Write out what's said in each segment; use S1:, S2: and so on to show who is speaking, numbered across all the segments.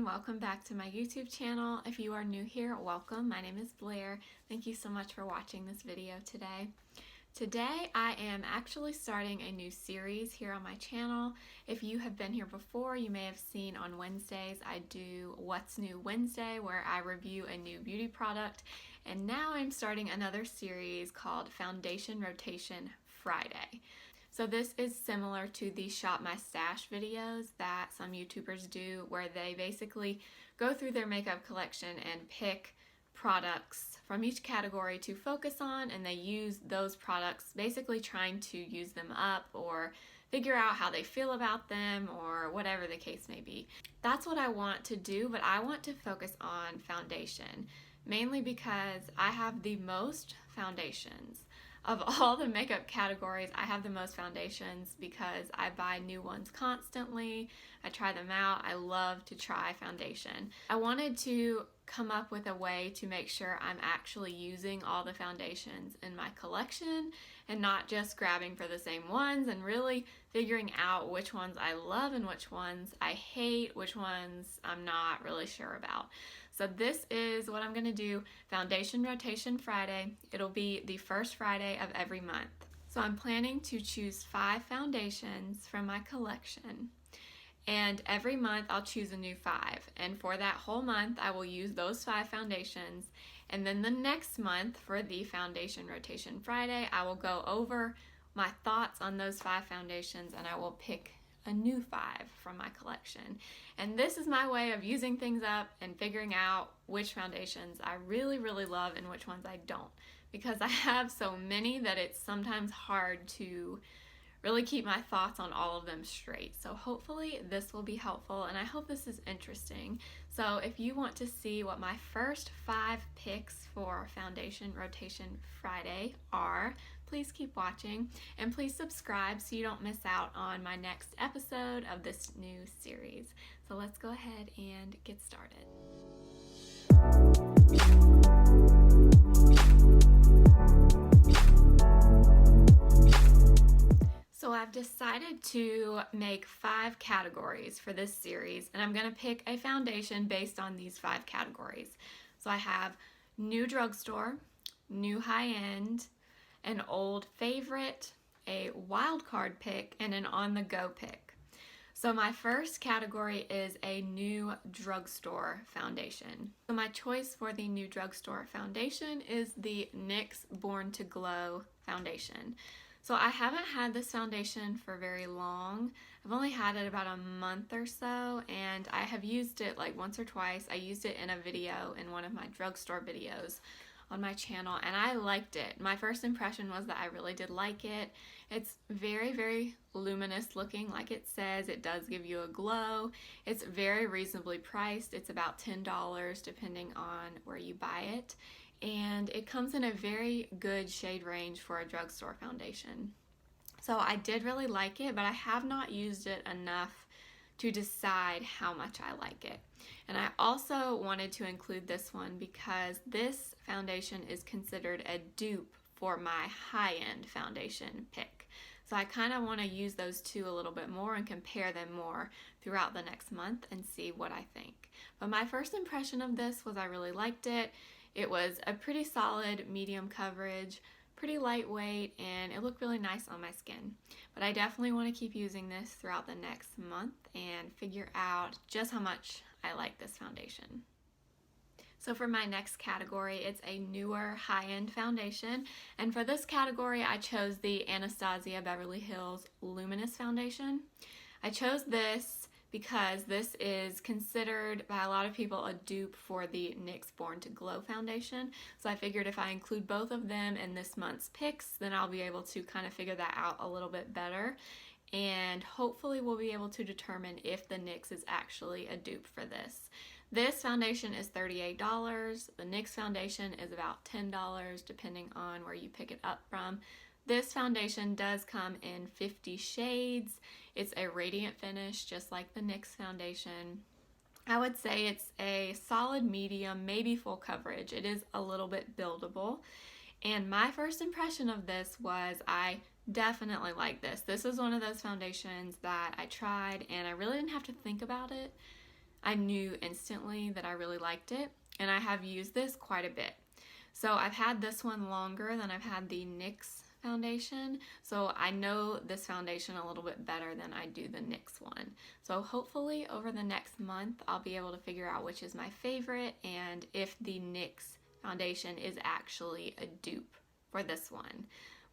S1: everyone, welcome back to my YouTube channel. If you are new here, welcome. My name is Blair. Thank you so much for watching this video today. Today I am actually starting a new series here on my channel. If you have been here before, you may have seen on Wednesdays I do What's New Wednesday, where I review a new beauty product, and now I'm starting another series called Foundation Rotation Friday. So this is similar to the Shop My Stash videos that some YouTubers do, where they basically go through their makeup collection and pick products from each category to focus on, and they use those products basically trying to use them up or figure out how they feel about them or whatever the case may be. That's what I want to do, but I want to focus on foundation, mainly because I have the most foundations. Of all the makeup categories, I have the most foundations because I buy new ones constantly. I try them out. I love to try foundation. I wanted to come up with a way to make sure I'm actually using all the foundations in my collection and not just grabbing for the same ones, and really figuring out which ones I love and which ones I hate, which ones I'm not really sure about. So this is what I'm going to do, Foundation Rotation Friday. It'll be the first Friday of every month. So I'm planning to choose 5 foundations from my collection. And every month I'll choose a new 5. And for that whole month, I will use those 5 foundations. And then the next month, for the Foundation Rotation Friday, I will go over my thoughts on those 5 foundations, and I will pick a new 5 from my collection. And this is my way of using things up and figuring out which foundations I really love and which ones I don't, because I have so many that it's sometimes hard to really keep my thoughts on all of them straight. So hopefully this will be helpful, and I hope this is interesting. So if you want to see what my first 5 picks for Foundation Rotation Friday are, please keep watching, and please subscribe so you don't miss out on my next episode of this new series. So let's go ahead and get started. So I've decided to make 5 categories for this series, and I'm going to pick a foundation based on these 5 categories. So I have new drugstore, new high-end, an old favorite, a wildcard pick, and an on-the-go pick. So my first category is a new drugstore foundation. So my choice for the new drugstore foundation is the NYX Born to Glow foundation. So I haven't had this foundation for very long. I've only had it about a month or so, and I have used it like once or twice. I used it in a video, in one of my drugstore videos on my channel, and I liked it. My first impression was that I really did like it. It's very luminous looking, like it says. It does give you a glow. It's very reasonably priced. It's about $10 depending on where you buy it. And it comes in a very good shade range for a drugstore foundation. So I did really like it, but I have not used it enough to decide how much I like it. And I also wanted to include this one because this foundation is considered a dupe for my high-end foundation pick. So I kind of want to use those two a little bit more and compare them more throughout the next month and see what I think. But my first impression of this was I really liked it. It was a pretty solid medium coverage, pretty lightweight, and it looked really nice on my skin. But I definitely want to keep using this throughout the next month and figure out just how much I like this foundation. So for my next category, it's a newer high-end foundation. And for this category, I chose the Anastasia Beverly Hills Luminous Foundation. I chose this because this is considered by a lot of people a dupe for the NYX Born to Glow foundation. So I figured if I include both of them in this month's picks, then I'll be able to kind of figure that out a little bit better. And hopefully we'll be able to determine if the NYX is actually a dupe for this. This foundation is $38. The NYX foundation is about $10 depending on where you pick it up from. This foundation does come in 50 shades. It's a radiant finish, just like the NYX foundation. I would say it's a solid medium, maybe full coverage. It is a little bit buildable. And my first impression of this was I definitely like this. This is one of those foundations that I tried and I really didn't have to think about it. I knew instantly that I really liked it, and I have used this quite a bit. So I've had this one longer than I've had the NYX foundation, so I know this foundation a little bit better than I do the NYX one. So hopefully over the next month I'll be able to figure out which is my favorite and if the NYX foundation is actually a dupe for this one.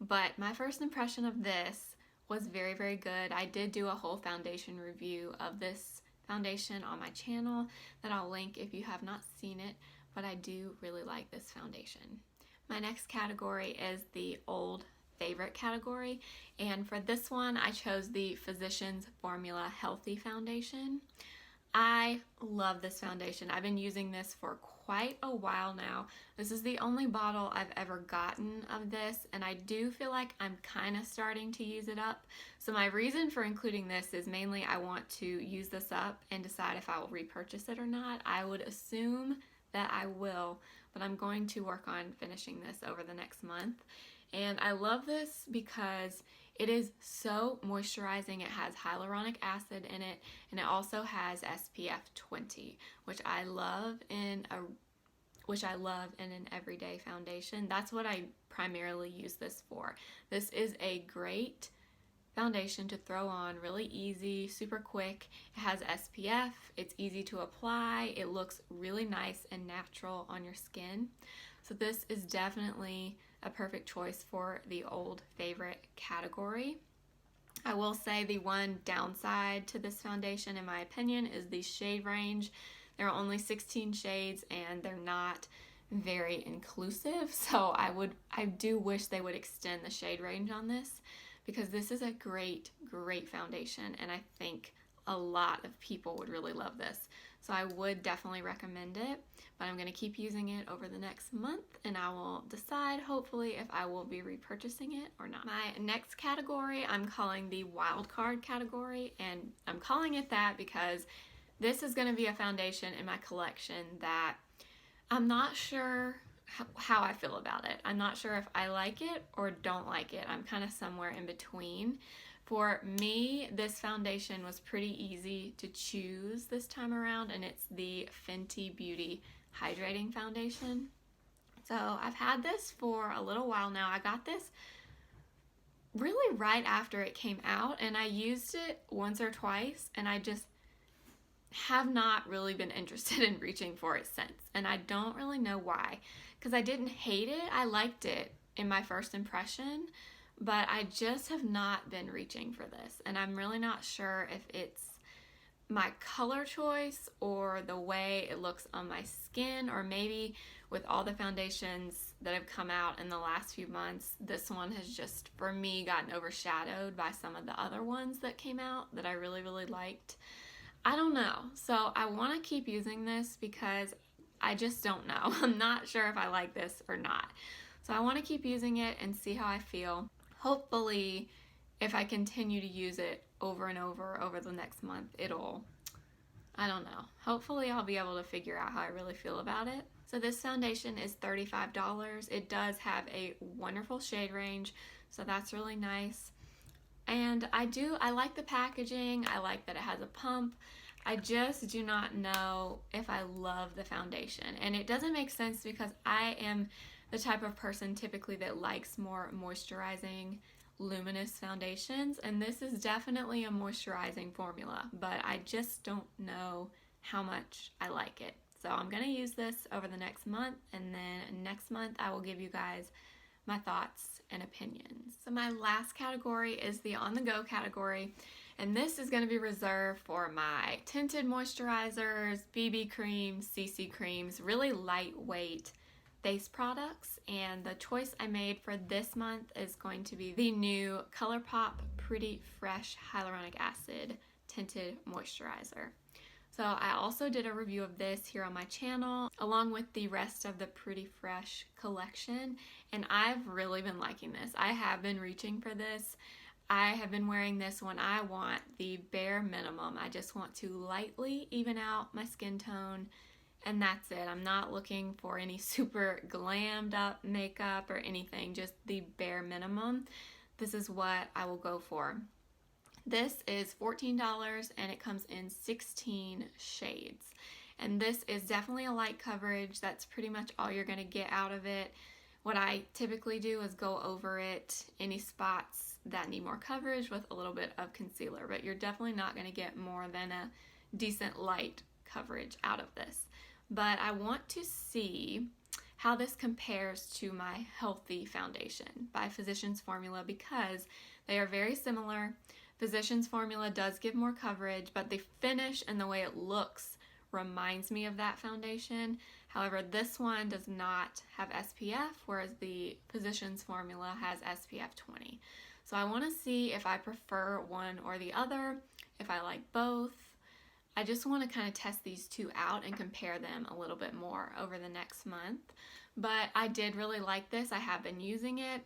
S1: But my first impression of this was very, very good. I did do a whole foundation review of this foundation on my channel that I'll link if you have not seen it, but I do really like this foundation. My next category is the old favorite category, and for this one I chose the Physicians Formula Healthy Foundation. I love this foundation. I've been using this for quite a while now. This is the only bottle I've ever gotten of this, and I do feel like I'm kind of starting to use it up. So my reason for including this is mainly I want to use this up and decide if I will repurchase it or not. I would assume that I will, but I'm going to work on finishing this over the next month. And I love this because it is so moisturizing. It has hyaluronic acid in it, and it also has SPF 20, which I love in an everyday foundation. That's what I primarily use this for. This is a great foundation to throw on, really easy, super quick. It has SPF, it's easy to apply, it looks really nice and natural on your skin. So this is definitely a perfect choice for the old favorite category. I will say the one downside to this foundation, in my opinion, is the shade range. There are only 16 shades and they're not very inclusive, so I do wish they would extend the shade range on this, because this is a great foundation and I think a lot of people would really love this. So I would definitely recommend it, but I'm going to keep using it over the next month and I will decide hopefully if I will be repurchasing it or not. My next category I'm calling the Wildcard category, and I'm calling it that because this is going to be a foundation in my collection that I'm not sure how I feel about it. I'm not sure if I like it or don't like it. I'm kind of somewhere in between. For me, this foundation was pretty easy to choose this time around, and it's the Fenty Beauty Hydrating Foundation. So I've had this for a little while now. I got this really right after it came out, and I used it once or twice, and I just have not really been interested in reaching for it since. And I don't really know why, because I didn't hate it. I liked it in my first impression, but I just have not been reaching for this, and I'm really not sure if it's my color choice or the way it looks on my skin, or maybe with all the foundations that have come out in the last few months, this one has just, for me, gotten overshadowed by some of the other ones that came out that I really liked. I don't know. So I want to keep using this because I just don't know. I'm not sure if I like this or not. So I want to keep using it and see how I feel. Hopefully, if I continue to use it over and over the next month, I don't know. Hopefully I'll be able to figure out how I really feel about it. So this foundation is $35. It does have a wonderful shade range, so that's really nice. And I like the packaging. I like that it has a pump. I just do not know if I love the foundation. And it doesn't make sense because I am the type of person typically that likes more moisturizing, luminous foundations, and this is definitely a moisturizing formula, but I just don't know how much I like it. So I'm going to use this over the next month, and then next month I will give you guys my thoughts and opinions. So my last category is the on-the-go category, and this is going to be reserved for my tinted moisturizers, BB creams, CC creams, really lightweight face products. And the choice I made for this month is going to be the new ColourPop Pretty Fresh Hyaluronic Acid Tinted Moisturizer. So I also did a review of this here on my channel, along with the rest of the Pretty Fresh collection, and I've really been liking this. I have been reaching for this. I have been wearing this when I want the bare minimum. I just want to lightly even out my skin tone, and that's it. I'm not looking for any super glammed up makeup or anything, just the bare minimum. This is what I will go for. This is $14 and it comes in 16 shades. And this is definitely a light coverage. That's pretty much all you're going to get out of it. What I typically do is go over it, any spots that need more coverage, with a little bit of concealer, but you're definitely not going to get more than a decent light coverage out of this. But I want to see how this compares to my Healthy Foundation by Physicians Formula, because they are very similar. Physicians Formula does give more coverage, but the finish and the way it looks reminds me of that foundation. However, this one does not have SPF, whereas the Physicians Formula has SPF 20. So I want to see if I prefer one or the other, if I like both. I just want to kind of test these two out and compare them a little bit more over the next month. But I did really like this. I have been using it.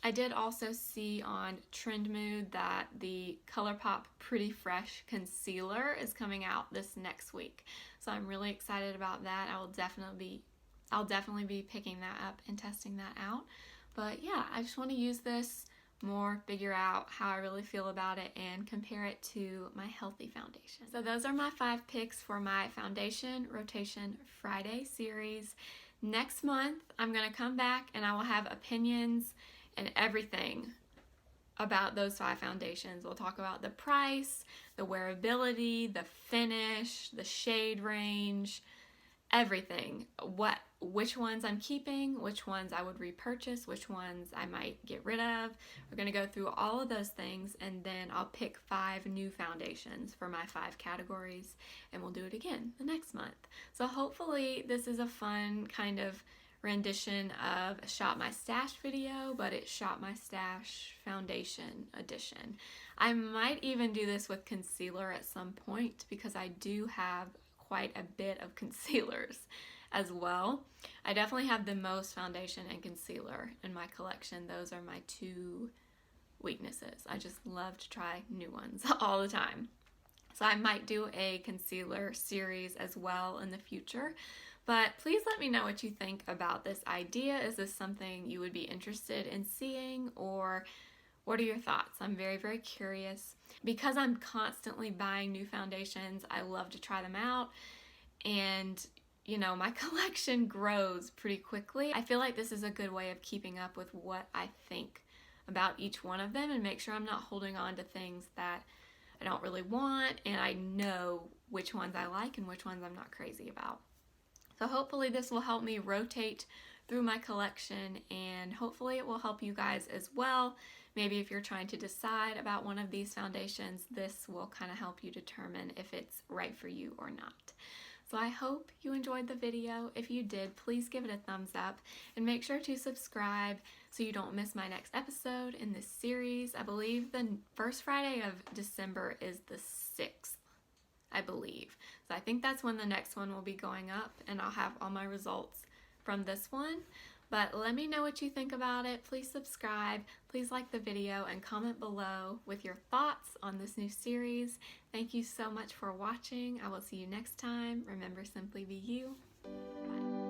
S1: I did also see on Trend Mood that the ColourPop Pretty Fresh Concealer is coming out this next week. So I'm really excited about that. I'll definitely be picking that up and testing that out. But yeah, I just want to use this more, figure out how I really feel about it, and compare it to my Healthy Foundation. So those are my 5 picks for my Foundation Rotation Friday series. Next month, I'm going to come back and I will have opinions and everything about those 5 foundations. We'll talk about the price, the wearability, the finish, the shade range, everything. Which ones I'm keeping, which ones I would repurchase, which ones I might get rid of. We're going to go through all of those things, and then I'll pick 5 new foundations for my 5 categories, and we'll do it again the next month. So hopefully this is a fun kind of rendition of a Shop My Stash video, but it's Shop My Stash Foundation edition. I might even do this with concealer at some point, because I do have quite a bit of concealers as well. I definitely have the most foundation and concealer in my collection. Those are my 2 weaknesses. I just love to try new ones all the time. So I might do a concealer series as well in the future. But please let me know what you think about this idea. Is this something you would be interested in seeing, or what are your thoughts? I'm very, very curious. Because I'm constantly buying new foundations, I love to try them out, and you know, my collection grows pretty quickly. I feel like this is a good way of keeping up with what I think about each one of them, and make sure I'm not holding on to things that I don't really want, and I know which ones I like and which ones I'm not crazy about. So hopefully this will help me rotate through my collection, and hopefully it will help you guys as well. Maybe if you're trying to decide about one of these foundations, this will kind of help you determine if it's right for you or not. So I hope you enjoyed the video. If you did, please give it a thumbs up, and make sure to subscribe so you don't miss my next episode in this series. I believe the first Friday of December is the 6th. I believe. So I think that's when the next one will be going up, and I'll have all my results from this one. But let me know what you think about it. Please subscribe, please like the video, and comment below with your thoughts on this new series. Thank you so much for watching. I will see you next time. Remember, simply be you. Bye.